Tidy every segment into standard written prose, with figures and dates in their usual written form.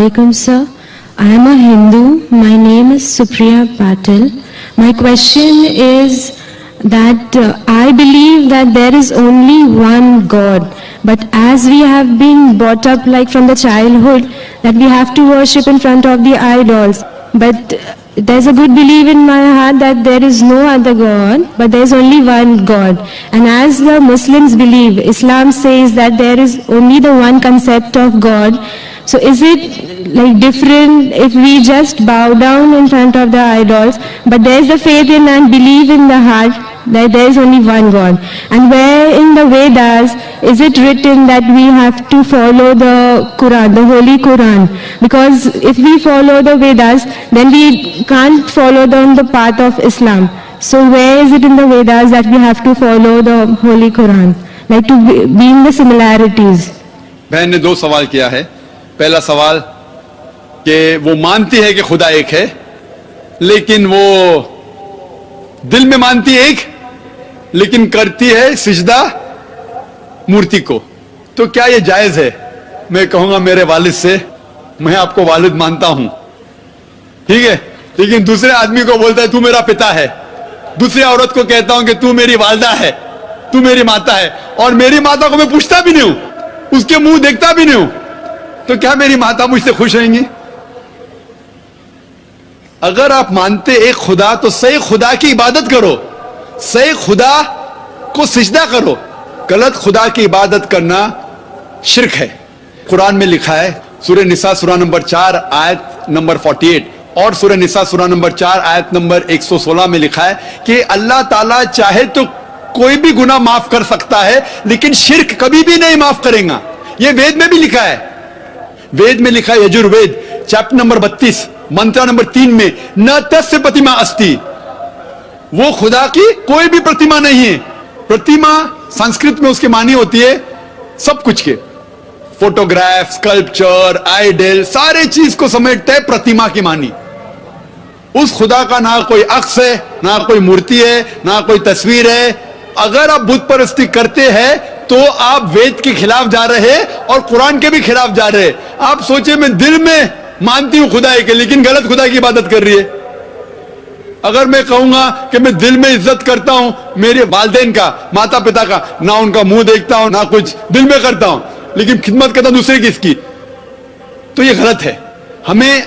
alaikum, sir. I am a Hindu. My name is Supriya Patil. My question is that I believe that there is only one God. But as we have been brought up like from the childhood that we have to worship in front of the idols. But there's a good belief in my heart that there is no other God, but there is only one God. And as the Muslims believe, Islam says that there is only the one concept of God. So is it like different if we just bow down in front of the idols, but there is the faith in and belief in the heart that there is only one God? And where in the Vedas is it written that we have to follow the Quran, the Holy Quran? Because if we follow the Vedas, then we can't follow the path of Islam. So where is it in the Vedas that we have to follow the Holy Quran? Like to be in the similarities. بہن نے 2 سوال کیا ہے. پہلا سوال کہ وہ مانتی ہے کہ خدا ایک ہے لیکن وہ دل میں مانتی ہے ایک لیکن کرتی ہے سجدہ مورتی کو. تو کیا یہ جائز ہے؟ میں کہوں گا میرے والد سے, میں آپ کو والد مانتا ہوں, ٹھیک ہے, لیکن دوسرے آدمی کو بولتا ہے تو میرا پتا ہے. دوسری عورت کو کہتا ہوں کہ تو میری والدہ ہے, تو میری ماتا ہے, اور میری ماتا کو میں پوچھتا بھی نہیں ہوں, اس کے منہ دیکھتا بھی نہیں ہوں, تو کیا میری ماتا مجھ سے خوش رہیں گی؟ اگر آپ مانتے ایک خدا تو صحیح خدا کی عبادت کرو, صحیح خدا کو سجدہ کرو. غلط خدا کی عبادت کرنا شرک ہے. قرآن میں لکھا ہے سورہ نساء سورہ نمبر 4 آیت نمبر 48 اور سورہ نساء سورہ نمبر 4 آیت نمبر 116 میں لکھا ہے کہ اللہ تعالیٰ چاہے تو کوئی بھی گناہ معاف کر سکتا ہے لیکن شرک کبھی بھی نہیں معاف کرے گا. یہ وید میں بھی لکھا ہے. وید میں لکھا ہے Yajurveda chapter number 32 Mantra number 3 میں نہ تس پرتیما استی, وہ خدا کی کوئی بھی پرتیما نہیں ہے. پرتیما سنسکرت میں اس کی معنی ہوتی ہے سب کچھ کے, فوٹوگراف, اسکلپچر, آئیڈل, سارے چیز کو سمیٹتا ہے پرتیما کی معنی. اس خدا کا نہ کوئی عکس ہے, نہ کوئی مورتی ہے, نہ کوئی تصویر ہے. اگر آپ بت پرستی کرتے ہیں تو آپ وید کے خلاف جا رہے اور قرآن کے بھی خلاف جا رہے. آپ سوچیں میں دل میں مانتی ہوں خدا کے لیکن غلط خدا کی عبادت کر رہی ہے. اگر میں کہوں گا کہ میں دل میں عزت کرتا ہوں میرے والدین کا, ماتا پتا کا, نہ ان کا منہ دیکھتا ہوں نہ کچھ دل میں کرتا ہوں لیکن خدمت کرتا ہوں دوسرے کس کی, تو یہ غلط ہے. ہمیں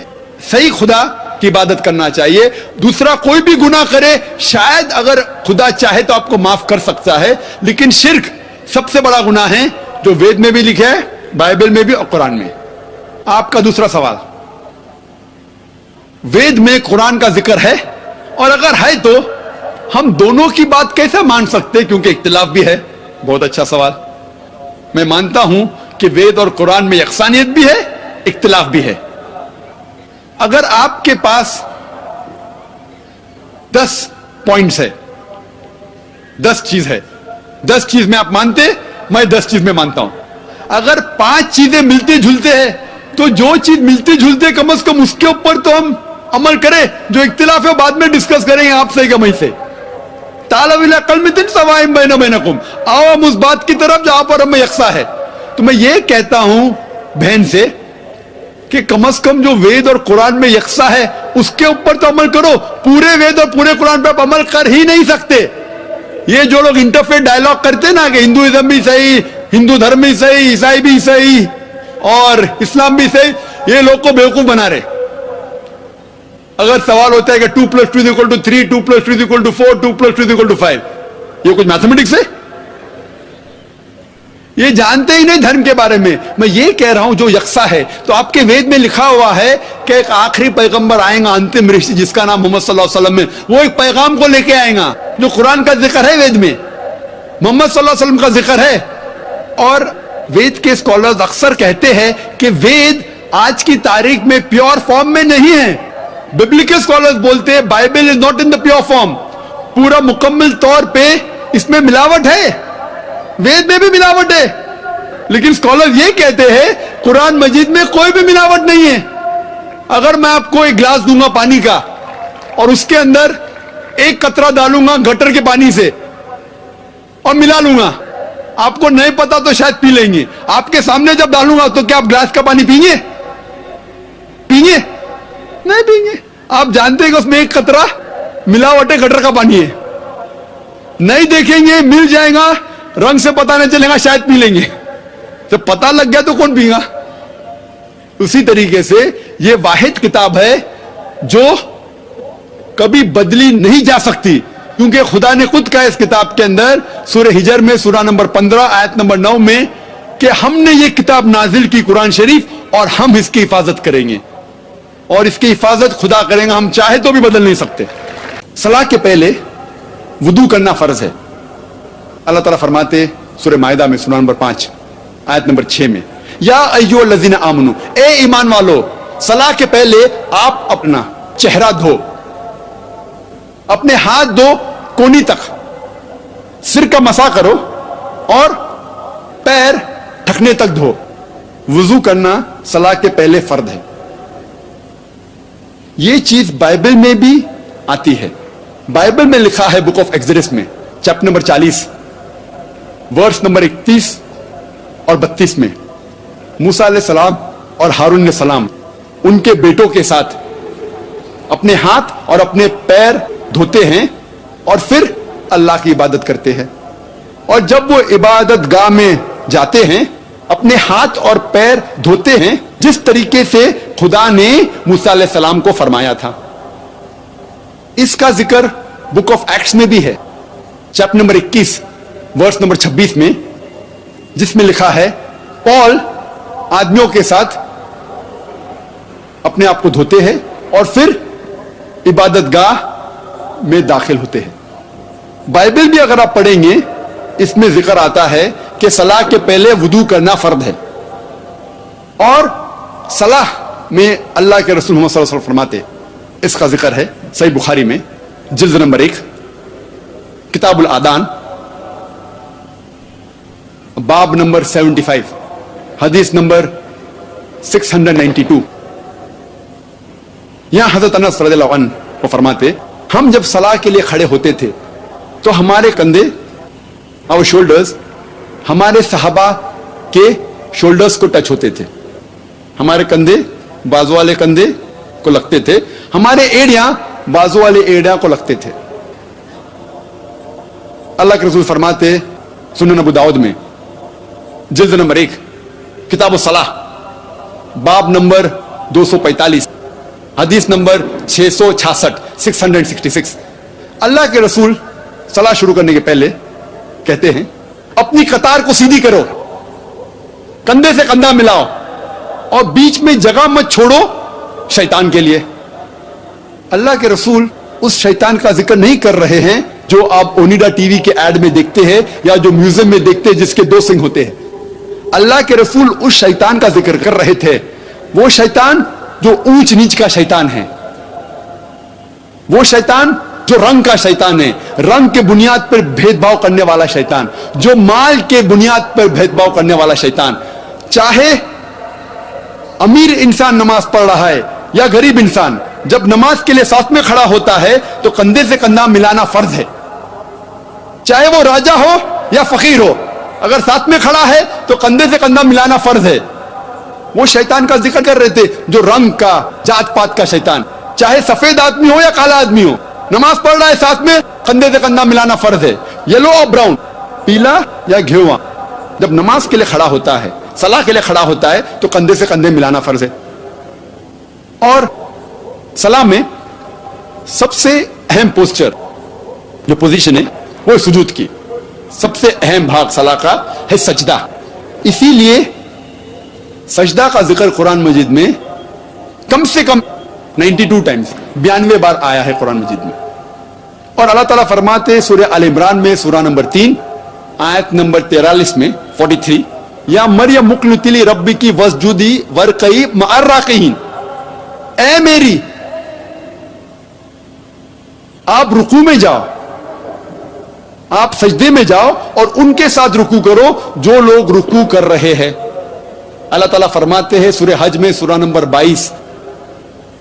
صحیح خدا کی عبادت کرنا چاہیے. دوسرا کوئی بھی گناہ کرے شاید اگر خدا چاہے تو آپ کو معاف کر سکتا ہے, لیکن شرک سب سے بڑا گناہ ہے جو وید میں بھی لکھا ہے, بائبل میں بھی اور قرآن میں. آپ کا دوسرا سوال, وید میں قرآن کا ذکر ہے اور اگر ہے تو ہم دونوں کی بات کیسے مان سکتے کیونکہ اختلاف بھی ہے. بہت اچھا سوال. میں مانتا ہوں کہ وید اور قرآن میں یکسانیت بھی ہے, اختلاف بھی ہے. اگر آپ کے پاس 10 پوائنٹس ہے, 10 چیز ہے, 10 چیز میں آپ مانتے, میں 10 چیز میں مانتا ہوں. اگر 5 چیزیں ملتی جھلتے ہیں تو جو چیز ملتی جھلتے کم از کم اس کے اوپر تو ہم عمل کریں. جو اختلاف ہے بعد میں ڈسکس کریں گے آپ سے کہ میں سے. تعالوا الی کلمۃ سواء بینکم, آؤ ہم اس بات کی طرف جہاں پر ہم یکساں ہے. تو میں یہ کہتا ہوں بہن سے کہ کم از کم جو وید اور قرآن میں یکساں ہے اس کے اوپر تو عمل کرو. پورے وید اور پورے قرآن پہ آپ عمل کر ہی نہیں سکتے. یہ جو لوگ انٹرفیئر ڈائلاگ کرتے نا کہ ہندوازم بھی صحیح, ہندو دھرم بھی صحیح, عیسائی بھی صحیح اور اسلام بھی صحیح, یہ لوگ کو بیوقوف بنا رہے. اگر سوال ہوتا ہے کہ 2 + 2 = 3, 2 + 2 = 4, 2 + 2 = 5, یہ کچھ میتھمیٹکس ہے؟ یہ جانتے ہی نہیں دھرم کے بارے میں. میں یہ کہہ رہا ہوں جو یکساں ہے. تو آپ کے وید میں لکھا ہوا ہے کہ ایک آخری پیغمبر آئے گا, انتم رشی, جس کا نام محمد صلی اللہ علیہ وسلم ہے. وہ ایک پیغام کو لے کے آئے گا. جو قرآن کا ذکر ہے وید میں, محمد صلی اللہ علیہ وسلم کا ذکر ہے. اور وید کے اسکالرز اکثر کہتے ہیں کہ وید آج کی تاریخ میں پیور فارم میں نہیں ہے. ببلیکل اسکالرز بولتے ہیں Bible is not in the pure form, پورا مکمل طور پہ اس میں ملاوٹ ہے, وید میں بھی ملاوٹ ہے. لیکن اسکالر یہ کہتے ہیں قرآن مجید میں کوئی بھی ملاوٹ نہیں ہے. اگر میں آپ کو ایک گلاس دوں گا پانی کا اور اس کے اندر ایک قطرہ ڈالوں گا گٹر کے پانی سے اور ملا لوں گا, آپ کو نہیں پتا تو شاید پی لیں گے. آپ کے سامنے جب ڈالوں گا تو کیا آپ گلاس کا پانی پئیں گے؟ نہیں پئیں گے. آپ جانتے ہیں کہ اس میں ایک قطرہ ملاوٹ گٹر کا پانی ہے, نہیں دیکھیں گے, مل جائے گا, رنگ سے پتہ نہیں چلے گا, شاید پی لیں گے. جب پتہ لگ گیا تو کون پی گا؟ اسی طریقے سے یہ واحد کتاب ہے جو کبھی بدلی نہیں جا سکتی, کیونکہ خدا نے خود کہا اس کتاب کے اندر سورہ ہجر میں سورہ نمبر 15 آیت نمبر 9 میں کہ ہم نے یہ کتاب نازل کی قرآن شریف, اور ہم اس کی حفاظت کریں گے, اور اس کی حفاظت خدا کریں گا, ہم چاہے تو بھی بدل نہیں سکتے. صلاح کے پہلے وضو کرنا فرض ہے. اللہ تعالیٰ فرماتے سورہ مائدہ میں سورہ نمبر 5 آیت نمبر 6 میں, یا ایھا الذین آمنو, اے ایمان والو, صلاح کے پہلے آپ اپنا چہرہ دھو, اپنے ہاتھ دھو کونی تک, سر کا مسح کرو, اور پیر ٹھکنے تک دھو. وضو کرنا صلاح کے پہلے فرض ہے. یہ چیز بائبل میں بھی آتی ہے. بائبل میں لکھا ہے بک آف ایکسڈس میں چیپٹر نمبر 40 ورس نمبر 31 اور 32 میں, موسیٰ علیہ السلام اور ہارون علیہ السلام ان کے بیٹوں کے ساتھ اپنے ہاتھ اور اپنے پیر دھوتے ہیں اور پھر اللہ کی عبادت کرتے ہیں. اور جب وہ عبادت گاہ میں جاتے ہیں اپنے ہاتھ اور پیر دھوتے ہیں جس طریقے سے خدا نے موسیٰ علیہ السلام کو فرمایا تھا. اس کا ذکر بک آف ایکٹس میں بھی ہے چیپٹر نمبر 21 ورس نمبر 26 میں, جس میں لکھا ہے پال آدمیوں کے ساتھ اپنے آپ کو دھوتے ہیں اور پھر عبادت گاہ میں داخل ہوتے ہیں. بائبل بھی اگر آپ پڑھیں گے اس میں ذکر آتا ہے کہ صلاح کے پہلے وضو کرنا فرض ہے, اور صلاح میں اللہ کے رسول محمد صلی اللہ علیہ وسلم فرماتے, اس کا ذکر ہے صحیح بخاری میں جلد نمبر 1 کتاب الادان باب نمبر 75 حدیث نمبر 692. یہاں حضرت انس رضی اللہ عنہ کو فرماتے, ہم جب صلاح کے لیے کھڑے ہوتے تھے تو ہمارے کندھے اور شولڈرز ہمارے صحابہ کے شولڈرز کو ٹچ ہوتے تھے. ہمارے کندھے بازو والے کندھے کو لگتے تھے, ہمارے ایڑیاں بازو والے ایڑیاں کو لگتے تھے. اللہ کے رسول فرماتے سنن ابو داؤد میں جلد نمبر 1 کتاب الصلاح باب نمبر 245 حدیث نمبر 666 اللہ کے رسول صلاح شروع کرنے کے پہلے کہتے ہیں اپنی قطار کو سیدھی کرو, کندھے سے کندھا ملاؤ, اور بیچ میں جگہ مت چھوڑو شیطان کے لیے. اللہ کے رسول اس شیطان کا ذکر نہیں کر رہے ہیں جو آپ اونیڈا ٹی وی کے ایڈ میں دیکھتے ہیں یا جو میوزیم میں دیکھتے ہیں جس کے 2 سنگ ہوتے ہیں. اللہ کے رسول اس شیطان کا ذکر کر رہے تھے, وہ شیطان جو اونچ نیچ کا شیطان ہے, وہ شیطان جو رنگ کا شیطان ہے, رنگ کے بنیاد پر بھید بھاؤ کرنے والا شیطان, جو مال کے بنیاد پر بھید بھاؤ کرنے والا شیطان. چاہے امیر انسان نماز پڑھ رہا ہے یا غریب انسان, جب نماز کے لیے ساتھ میں کھڑا ہوتا ہے تو کندھے سے کندھا ملانا فرض ہے. چاہے وہ راجا ہو یا فقیر ہو, اگر ساتھ میں کھڑا ہے تو کندھے سے کندھا ملانا فرض ہے. وہ شیطان کا ذکر کر رہے تھے جو رنگ کا, جات پات کا شیطان, چاہے سفید آدمی ہو یا کالا آدمی ہو, نماز پڑھ رہا ہے ساتھ میں کندھے سے کندھا ملانا فرض ہے. یلو اور براؤن, پیلا یا گھیواں, جب نماز کے لیے کھڑا ہوتا ہے, صلاح کے لیے کھڑا ہوتا ہے تو کندھے سے کندھے ملانا فرض ہے. اور صلاح میں سب سے اہم پوسچر جو پوزیشن ہے وہ سجود کی. سب سے اہم بھاگ صلاح کا ہے سجدہ. اسی لیے سجدہ کا ذکر قرآن مجید میں کم سے کم 92 ٹائمز 92 بار آیا ہے قرآن مجید میں. اور اللہ تعالیٰ فرماتے سورہ آل عمران میں سورہ نمبر 3 آیت نمبر 43 میں 43, یا مریم مقنتی لی ربی کی وسجودی ورقئی مع الراکعین, اے میری آپ رکوع میں جاؤ, آپ سجدے میں جاؤ اور ان کے ساتھ رکوع کرو جو لوگ رکوع کر رہے ہیں. اللہ تعالیٰ فرماتے ہیں سورہ حج میں سورہ نمبر 22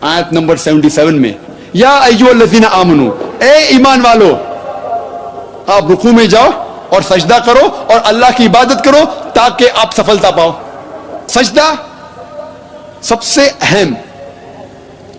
آیت نمبر 77 میں, یا ایھا الذین آمنو, اے ایمان والو آپ رکوع میں جاؤ اور سجدہ کرو اور اللہ کی عبادت کرو تاکہ آپ سفلتا پاؤ. سجدہ سب سے اہم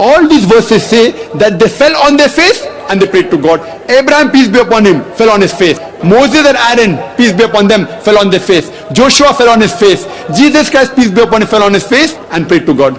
All these verses say that they fell on their face and they prayed to God. Abraham, peace be upon him, fell on his face. Moses and Aaron, peace be upon them, fell on their face. Joshua fell on his face. Jesus Christ, peace be upon him, fell on his face and prayed to God.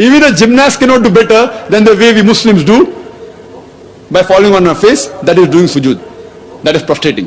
Even a gymnast cannot do better than the way we Muslims do by falling on our face, that is doing sujood, that is prostrating.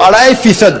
2.5%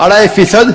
2.5%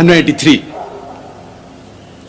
183,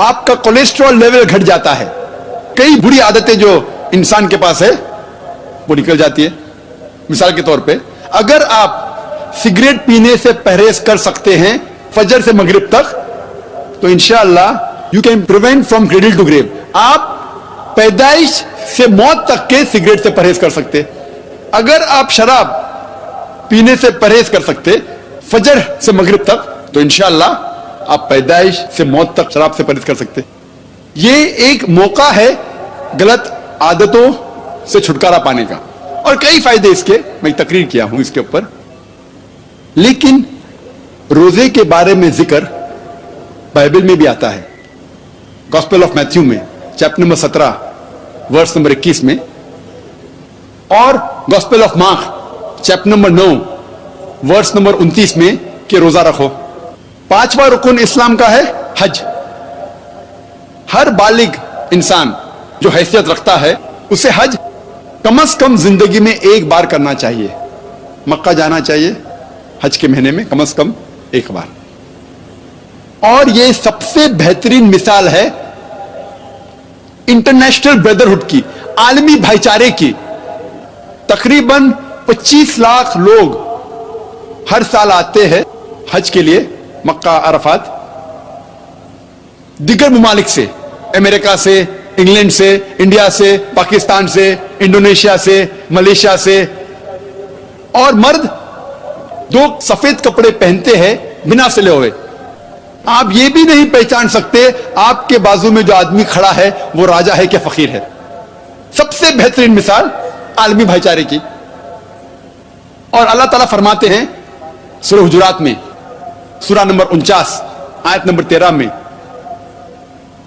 آپ کا cholesterol level گھٹ جاتا ہے. کئی بری عادتیں جو انسان کے پاس ہے وہ نکل جاتی ہے. مثال کے طور پہ اگر آپ سگریٹ پینے سے پرہیز کر سکتے ہیں فجر سے مغرب تک تو انشاءاللہ you can prevent from cradle to grave. آپ پیدائش سے موت تک کے سگریٹ سے پرہیز کر سکتے. اگر آپ شراب پینے سے پرہیز کر سکتے فجر سے مغرب تک تو انشاءاللہ آپ پیدائش سے موت تک شراب سے پرہیز کر سکتے. یہ ایک موقع ہے غلط عادتوں سے چھٹکارا پانے کا, اور کئی فائدے اس کے میں تقریر کیا ہوں اس کے اوپر. لیکن روزے کے بارے میں ذکر بائبل میں بھی آتا ہے. گاسپل آف میتھیو میں چیپٹر نمبر 17 ورس نمبر 21 میں, اور gospel of Mark chapter number 9 verse number 29 میں کہ روزہ رکھو. 5واں رکن اسلام کا ہے حج. ہر بالغ انسان جو حیثیت رکھتا ہے اسے حج کم از کم زندگی میں ایک بار کرنا چاہیے. مکہ جانا چاہیے حج کے مہینے میں کم از کم ایک بار. اور یہ سب سے بہترین مثال ہے انٹرنیشنل بردرہڈ کی, عالمی بھائی چارے کی. تقریباً 25 لاکھ لوگ ہر سال آتے ہیں حج کے لیے مکہ عرفات, دیگر ممالک سے, امریکہ سے, انگلینڈ سے, انڈیا سے, پاکستان سے, انڈونیشیا سے, ملیشیا سے. اور مرد 2 سفید کپڑے پہنتے ہیں بنا سلے ہوئے. آپ یہ بھی نہیں پہچان سکتے آپ کے بازو میں جو آدمی کھڑا ہے وہ راجا ہے کہ فقیر ہے. سب سے بہترین مثال عالمی بھائی چارے کی. اور اللہ تعالیٰ فرماتے ہیں سورہ حجرات میں سورہ نمبر 49 آیت نمبر 13 میں,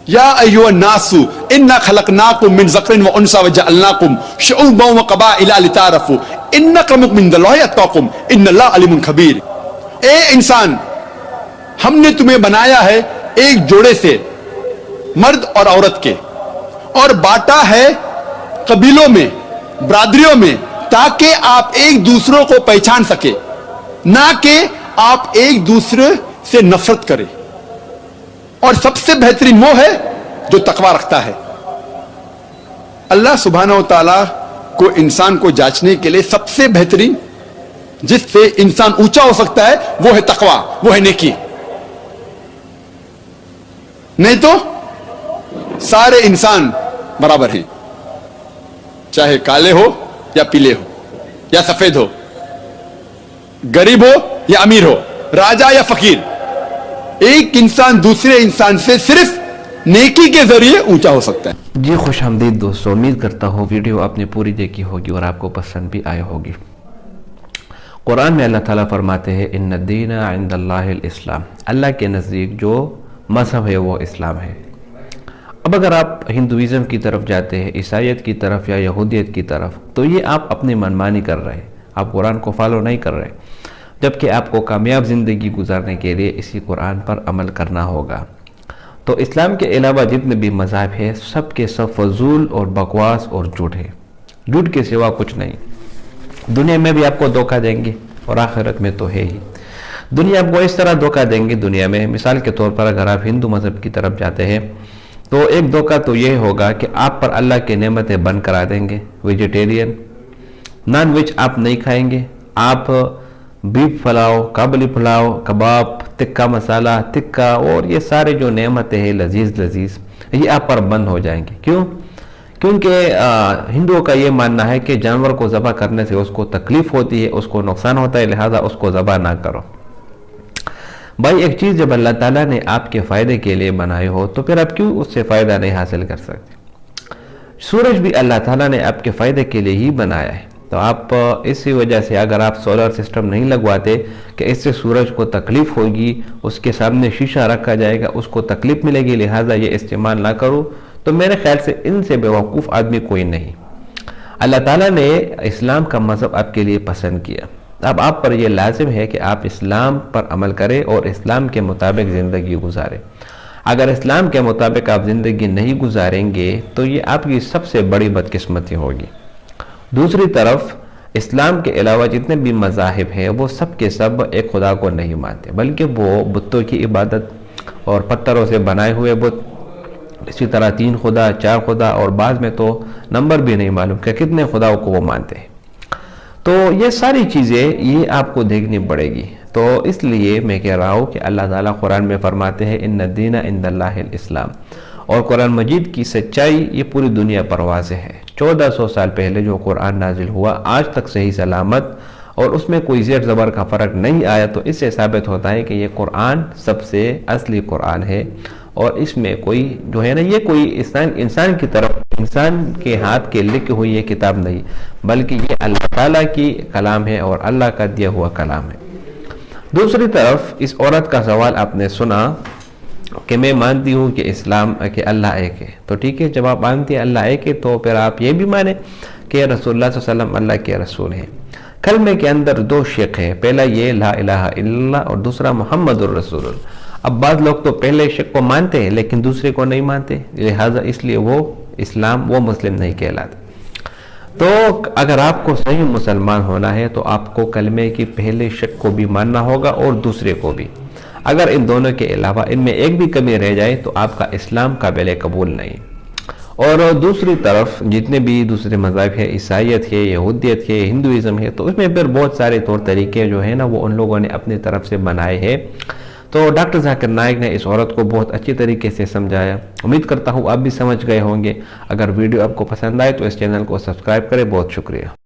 یا ایھا الناس انا خلقناکم من ذکر و انثی وجعلناکم شعوبا وقبائل لتعارفوا ان اکرمکم عند اللہ اتقاکم ان اللہ علیم خبیر. اے انسان, ہم نے تمہیں بنایا ہے ایک جوڑے سے, مرد اور عورت کے, اور بانٹا ہے قبیلوں میں, برادریوں میں, تاکہ آپ ایک دوسروں کو پہچان سکے, نہ کہ آپ ایک دوسرے سے نفرت کریں. اور سب سے بہترین وہ ہے جو تقوی رکھتا ہے. اللہ سبحانہ و تعالیٰ کو انسان کو جانچنے کے لیے سب سے بہترین جس سے انسان اونچا ہو سکتا ہے وہ ہے تقوی, وہ ہے نیکی. نہیں تو سارے انسان برابر ہیں, چاہے کالے ہو یا پیلے ہو یا سفید ہو, غریب ہو یا امیر ہو, راجا یا فقیر. ایک انسان دوسرے انسان سے صرف نیکی کے ذریعے اونچا ہو سکتا ہے. جی خوش آمدید دوستو, امید کرتا ہوں ویڈیو آپ نے پوری دیکھی ہوگی اور آپ کو پسند بھی آئی ہوگی. قرآن میں اللہ تعالیٰ فرماتے ہیں ان الدین عند اللہ الاسلام, اللہ کے نزدیک جو مذہب ہے وہ اسلام ہے. اب اگر آپ ہندوازم کی طرف جاتے ہیں, عیسائیت کی طرف یا یہودیت کی طرف, تو یہ آپ اپنی منمانی کر رہے ہیں, آپ قرآن کو فالو نہیں کر رہے, جبکہ آپ کو کامیاب زندگی گزارنے کے لیے اسی قرآن پر عمل کرنا ہوگا. تو اسلام کے علاوہ جتنے بھی مذاہب ہیں سب کے سب فضول اور بکواس اور جھوٹ ہے, جھوٹ کے سوا کچھ نہیں. دنیا میں بھی آپ کو دھوکہ دیں گے اور آخرت میں تو ہے ہی. دنیا آپ کو اس طرح دھوکہ دیں گے, دنیا میں مثال کے طور پر اگر آپ ہندو مذہب کی طرف جاتے ہیں تو ایک دھوکہ تو یہ ہوگا کہ آپ پر اللہ کی نعمتیں بند کرا دیں گے. ویجیٹیرین, نان ویج آپ نہیں کھائیں گے, آپ بیف پلاؤ, کابلی پلاؤ, کباب, تکا مسالہ, تکا اور یہ سارے جو نعمتیں ہیں لذیذ لذیذ, یہ آپ پر بند ہو جائیں گے. کیوں؟ کیونکہ ہندوؤں کا یہ ماننا ہے کہ جانور کو ذبح کرنے سے اس کو تکلیف ہوتی ہے, اس کو نقصان ہوتا ہے, لہذا اس کو ذبح نہ کرو. بھائی ایک چیز جب اللہ تعالیٰ نے آپ کے فائدے کے لیے بنائی ہو تو پھر آپ کیوں اس سے فائدہ نہیں حاصل کر سکتے؟ سورج بھی اللہ تعالیٰ نے آپ کے فائدے کے لیے ہی بنایا ہے. تو آپ اسی وجہ سے اگر آپ سولر سسٹم نہیں لگواتے کہ اس سے سورج کو تکلیف ہوگی, اس کے سامنے شیشہ رکھا جائے گا, اس کو تکلیف ملے گی, لہٰذا یہ استعمال نہ کرو, تو میرے خیال سے ان سے بیوقوف آدمی کوئی نہیں. اللہ تعالیٰ نے اسلام کا مذہب آپ کے لیے پسند کیا. اب آپ پر یہ لازم ہے کہ آپ اسلام پر عمل کریں اور اسلام کے مطابق زندگی گزاریں. اگر اسلام کے مطابق آپ زندگی نہیں گزاریں گے تو یہ آپ کی سب سے بڑی بدقسمتی ہوگی. دوسری طرف اسلام کے علاوہ جتنے بھی مذاہب ہیں وہ سب کے سب ایک خدا کو نہیں مانتے, بلکہ وہ بتوں کی عبادت اور پتھروں سے بنائے ہوئے بت اسی طرح 3 خدا 4 خدا اور بعض میں تو نمبر بھی نہیں معلوم کہ کتنے خداؤں کو وہ مانتے ہیں. تو یہ ساری چیزیں یہ آپ کو دیکھنی پڑے گی. تو اس لیے میں کہہ رہا ہوں کہ اللہ تعالیٰ قرآن میں فرماتے ہیں ان الدین عند اللہ الاسلام، اور قرآن مجید کی سچائی یہ پوری دنیا پر واضح ہے. 1400 سال پہلے جو قرآن نازل ہوا آج تک صحیح سلامت اور اس میں کوئی زیر زبر کا فرق نہیں آیا، تو اس سے ثابت ہوتا ہے کہ یہ قرآن سب سے اصلی قرآن ہے، اور اس میں کوئی جو ہے نا یہ کوئی انسان کی طرف انسان کے ہاتھ کے لکھی ہوئی یہ کتاب نہیں، بلکہ یہ اللہ تعالیٰ کی کلام ہے اور اللہ کا دیا ہوا کلام ہے. دوسری طرف اس عورت کا سوال آپ نے سنا کہ میں مانتی ہوں کہ اسلام کہ اللہ ایک ہے. تو ٹھیک ہے، جب آپ مانتی ہیں اللہ ایک ہے تو پھر آپ یہ بھی مانیں کہ رسول اللہ صلی اللہ علیہ وسلم اللہ کے رسول ہیں. کلمے کے اندر 2 شق ہے، پہلا یہ لا الہ الا اللہ اور دوسرا محمد الرسول اللہ. اب بعض لوگ تو پہلے شق کو مانتے ہیں لیکن دوسرے کو نہیں مانتے، لہذا اس لیے وہ اسلام وہ مسلم نہیں کہلاتے. تو اگر آپ کو صحیح مسلمان ہونا ہے تو آپ کو کلمے کی پہلے شق کو بھی ماننا ہوگا اور دوسرے کو بھی. اگر ان دونوں کے علاوہ ان میں ایک بھی کمی رہ جائے تو آپ کا اسلام قابل قبول نہیں. اور دوسری طرف جتنے بھی دوسرے مذاہب ہے، عیسائیت ہے، یہودیت ہے، ہندوازم ہے، تو اس میں پھر بہت سارے طور طریقے جو ہیں نا وہ ان لوگوں نے اپنی طرف سے بنائے ہیں. تو ڈاکٹر ذاکر نائک نے اس عورت کو بہت اچھی طریقے سے سمجھایا. امید کرتا ہوں آپ بھی سمجھ گئے ہوں گے. اگر ویڈیو آپ کو پسند آئے تو اس چینل کو سبسکرائب کریں. بہت شکریہ.